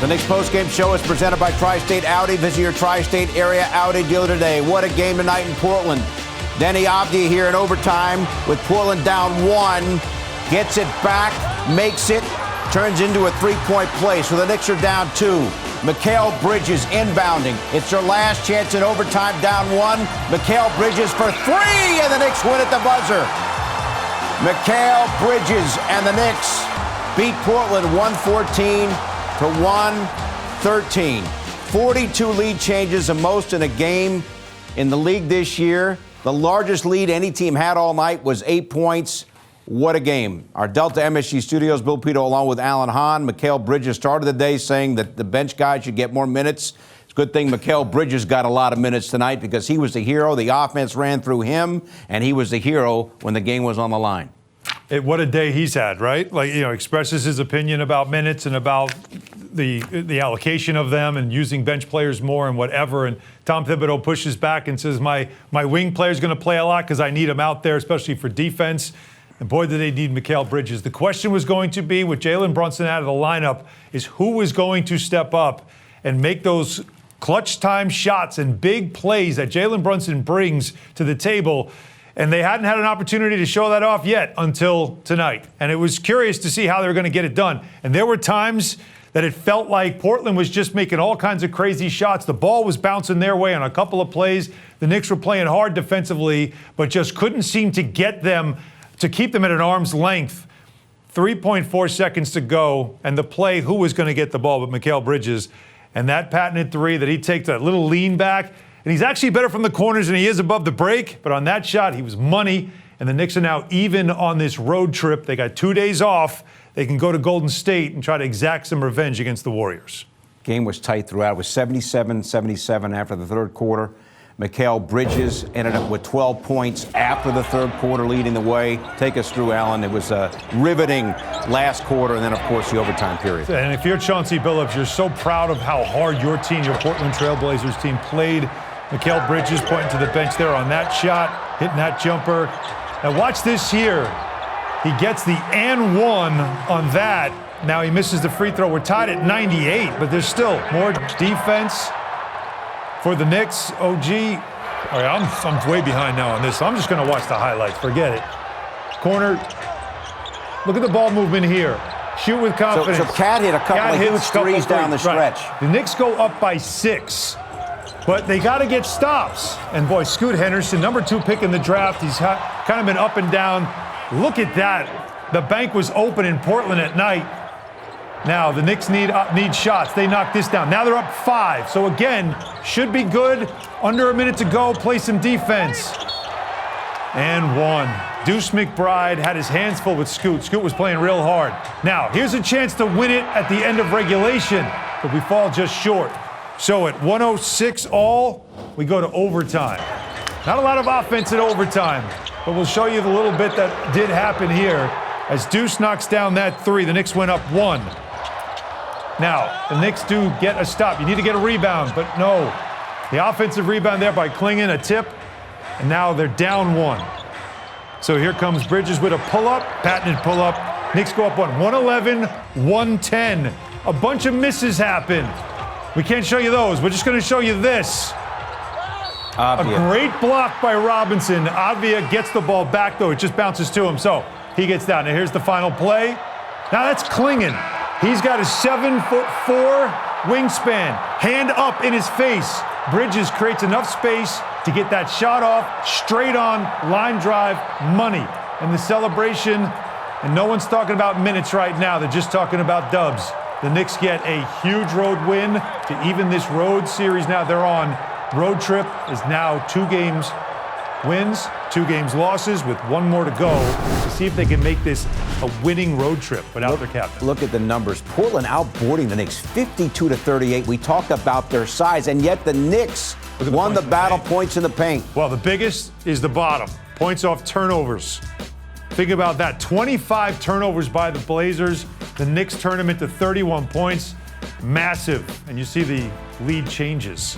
The Knicks postgame show is presented by Tri-State Audi. Visit your Tri-State area Audi dealer today. What a game tonight in Portland. Denny Avdia here in overtime with Portland down 1. Gets it back, makes it, turns into a three-point play. So the Knicks are down 2. Mikal Bridges inbounding. It's their last chance in overtime, down 1. Mikal Bridges for 3, and the Knicks win at the buzzer. Mikal Bridges and the Knicks beat Portland 114 to 113. 42 lead changes, the most in a game in the league this year. The largest lead any team had all night was 8 points. What a game. Our Delta MSG Studios, Bill Pito along with Alan Hahn. Mikal Bridges started the day saying that the bench guys should get more minutes. It's a good thing Mikal Bridges got a lot of minutes tonight because he was the hero. The offense ran through him, and he was the hero when the game was on the line. What a day he's had, right? Like, expresses his opinion about minutes and about the allocation of them and using bench players more and whatever. And Tom Thibodeau pushes back and says, my wing player's going to play a lot because I need him out there, especially for defense. And boy, did they need Mikal Bridges. The question was going to be, with Jalen Brunson out of the lineup, is who was going to step up and make those clutch time shots and big plays that Jalen Brunson brings to the table. And they hadn't had an opportunity to show that off yet until tonight. And it was curious to see how they were going to get it done. And there were times that it felt like Portland was just making all kinds of crazy shots. The ball was bouncing their way on a couple of plays. The Knicks were playing hard defensively, but just couldn't seem to get them, to keep them at an arm's length. 3.4 seconds to go, and the play, who was going to get the ball but Mikal Bridges. And that patented three that he takes, that little lean back. And he's actually better from the corners than he is above the break. But on that shot, he was money. And the Knicks are now even on this road trip. They got 2 days off. They can go to Golden State and try to exact some revenge against the Warriors. Game was tight throughout. It was 77-77 after the third quarter. Mikal Bridges ended up with 12 points after the third quarter, leading the way. Take us through, Alan. It was a riveting last quarter, and then, of course, the overtime period. And if you're Chauncey Billups, you're so proud of how hard your team, your Portland Trailblazers team, played. Mikal Bridges pointing to the bench there on that shot, hitting that jumper. Now watch this here. He gets the and one on that. Now he misses the free throw. We're tied at 98, but there's still more defense for the Knicks. OG, all right, I'm way behind now on this, so I'm just going to watch the highlights. Forget it. Corner. Look at the ball movement here. Shoot with confidence. So Cat hit a couple of huge threes down the stretch. Right. The Knicks go up by 6. But they got to get stops. And, boy, Scoot Henderson, number 2 pick in the draft. He's kind of been up and down. Look at that. The bank was open in Portland at night. Now, the Knicks need shots. They knock this down. Now they're up 5. So, again, should be good. Under a minute to go. Play some defense. And 1. Deuce McBride had his hands full with Scoot. Scoot was playing real hard. Now, here's a chance to win it at the end of regulation. But we fall just short. So at 106 all, we go to overtime. Not a lot of offense in overtime, but we'll show you the little bit that did happen here. As Deuce knocks down that 3, the Knicks went up 1. Now, the Knicks do get a stop. You need to get a rebound, but no. The offensive rebound there by Klingen, a tip, and now they're down 1. So here comes Bridges with a pull-up, patented pull-up. Knicks go up 1. 111, 110. A bunch of misses happen. We can't show you those. We're just going to show you this. A great block by Robinson. Avdia gets the ball back, though. It just bounces to him. So he gets down. Now here's the final play. Now that's Klingen. He's got a 7'4" wingspan. Hand up in his face. Bridges creates enough space to get that shot off. Straight on, line drive, money. And the celebration, and no one's talking about minutes right now. They're just talking about dubs. The Knicks get a huge road win to even this road series now they're on. Road trip is now 2 games wins, 2 games losses, with 1 more to go to see if they can make this a winning road trip without their captain. Look at the numbers. Portland outboarding the Knicks 52-38. We talked about their size, and yet the Knicks won the battle points in the paint. Well, the biggest is the bottom. Points off turnovers. Think about that. 25 turnovers by the Blazers. The Knicks turn them into 31 points. Massive. And you see the lead changes.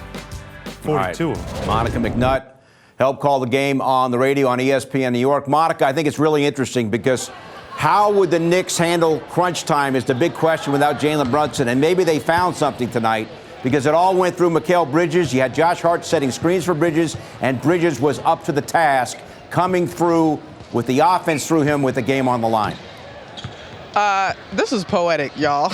42. Right. Monica McNutt helped call the game on the radio on ESPN New York. Monica, I think it's really interesting because How would the Knicks handle crunch time is the big question without Jalen Brunson. And maybe they found something tonight because it all went through Mikal Bridges. You had Josh Hart setting screens for Bridges, and Bridges was up to the task, coming through with the offense through him with the game on the line. This was poetic, y'all,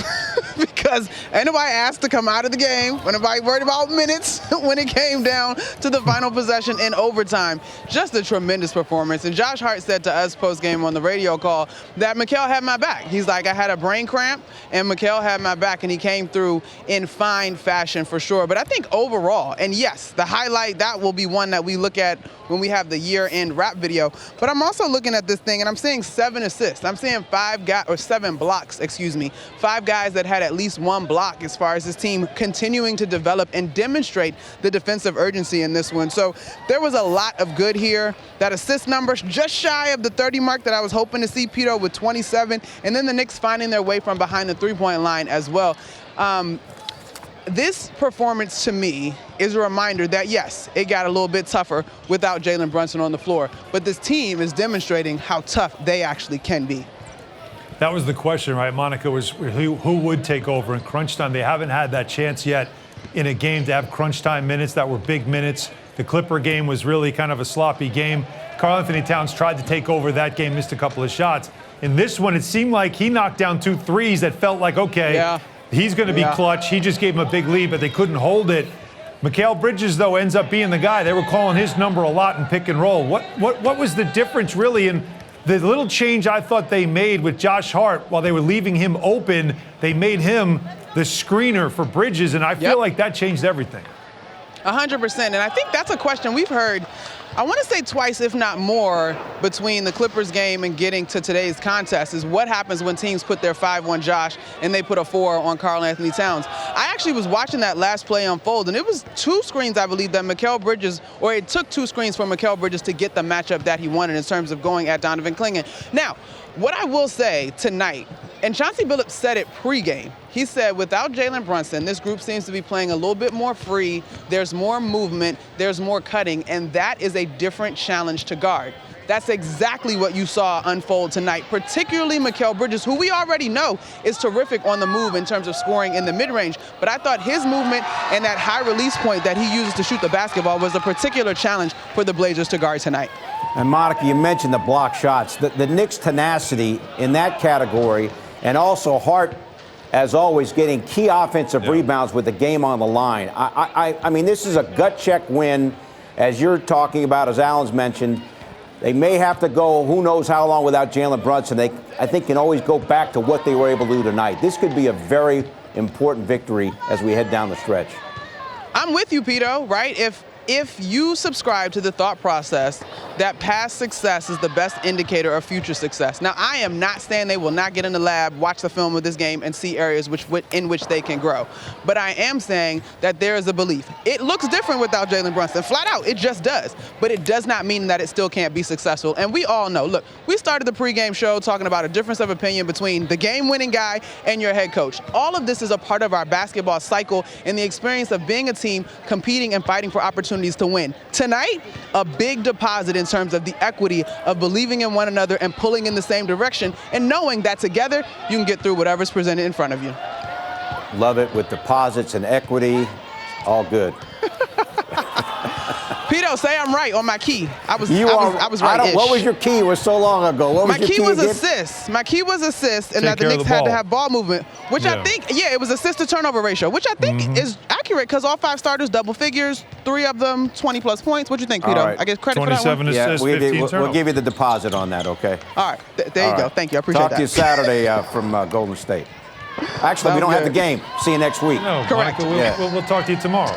because ain't nobody asked to come out of the game. Ain't nobody worried about minutes when it came down to the final possession in overtime. Just a tremendous performance. And Josh Hart said to us post-game on the radio call that Mikal had my back. He's like, I had a brain cramp, and Mikal had my back, and he came through in fine fashion for sure. But I think overall, and yes, the highlight, that will be one that we look at when we have the year-end wrap video. But I'm also looking at this thing, and I'm seeing 7 assists. I'm seeing 7 blocks, 5 guys that had at least 1 block as far as this team continuing to develop and demonstrate the defensive urgency in this one. So there was a lot of good here. That assist number just shy of the 30 mark that I was hoping to see, Pito, with 27. And then the Knicks finding their way from behind the three-point line as well. This performance to me is a reminder that, yes, it got a little bit tougher without Jalen Brunson on the floor, but this team is demonstrating how tough they actually can be. That was the question, right, Monica, was who would take over in crunch time. They haven't had that chance yet in a game to have crunch time minutes that were big minutes. The Clipper game was really kind of a sloppy game. Karl Anthony Towns tried to take over that game, missed a couple of shots. In this one, it seemed like he knocked down 2 threes that felt like, okay, he's going to be clutch. He just gave him a big lead, but they couldn't hold it. Mikal Bridges, though, ends up being the guy. They were calling his number a lot in pick and roll. What was the difference, really, in the little change I thought they made with Josh Hart while they were leaving him open? They made him the screener for Bridges, and I feel like that changed everything. 100%, and I think that's a question we've heard, I want to say twice, if not more, between the Clippers game and getting to today's contest is what happens when teams put their 5-1 Josh and they put a 4 on Karl Anthony Towns. I actually was watching that last play unfold, and it was 2 screens, I believe, that Mikal Bridges, or it took 2 screens for Mikal Bridges to get the matchup that he wanted in terms of going at Donovan Clingan. Now, what I will say tonight, and Chauncey Billups said it pregame, he said without Jalen Brunson, this group seems to be playing a little bit more free, there's more movement, there's more cutting, and that is a different challenge to guard. That's exactly what you saw unfold tonight, particularly Mikal Bridges, who we already know is terrific on the move in terms of scoring in the mid-range. But I thought his movement and that high release point that he uses to shoot the basketball was a particular challenge for the Blazers to guard tonight. And Monica, you mentioned the block shots. The Knicks' tenacity in that category, and also Hart, as always, getting key offensive rebounds with the game on the line. I mean, this is a gut check win, as you're talking about, as Alan's mentioned. They may have to go who knows how long without Jalen Brunson. They, I think, can always go back to what they were able to do tonight. This could be a very important victory as we head down the stretch. I'm with you, Pito, right? If you subscribe to the thought process that past success is the best indicator of future success. Now, I am not saying they will not get in the lab, watch the film of this game, and see areas in which they can grow. But I am saying that there is a belief. It looks different without Jalen Brunson. Flat out, it just does. But it does not mean that it still can't be successful. And we all know, look, we started the pregame show talking about a difference of opinion between the game-winning guy and your head coach. All of this is a part of our basketball cycle and the experience of being a team competing and fighting for opportunities to win. Tonight, a big deposit in terms of the equity of believing in one another and pulling in the same direction and knowing that together you can get through whatever's presented in front of you. Love it, with deposits and equity, all good. Pito, say I'm right on my key. I was right-ish. What was your key? It was so long ago. What was your key again? Assist. My key was assist, and that the Knicks had to have ball movement, which I think, it was assist to turnover ratio, which I think is accurate because all 5 starters double figures, 3 of them 20-plus points. What do you think, Pito? Right. I get credit for that one? 27 assists, 15 turnovers. We'll give you the deposit on that, okay? All right. There you go. Thank you. I appreciate that. Talk to you Saturday from Golden State. Actually, we don't have the game. See you next week. No, correct. We'll talk to you tomorrow.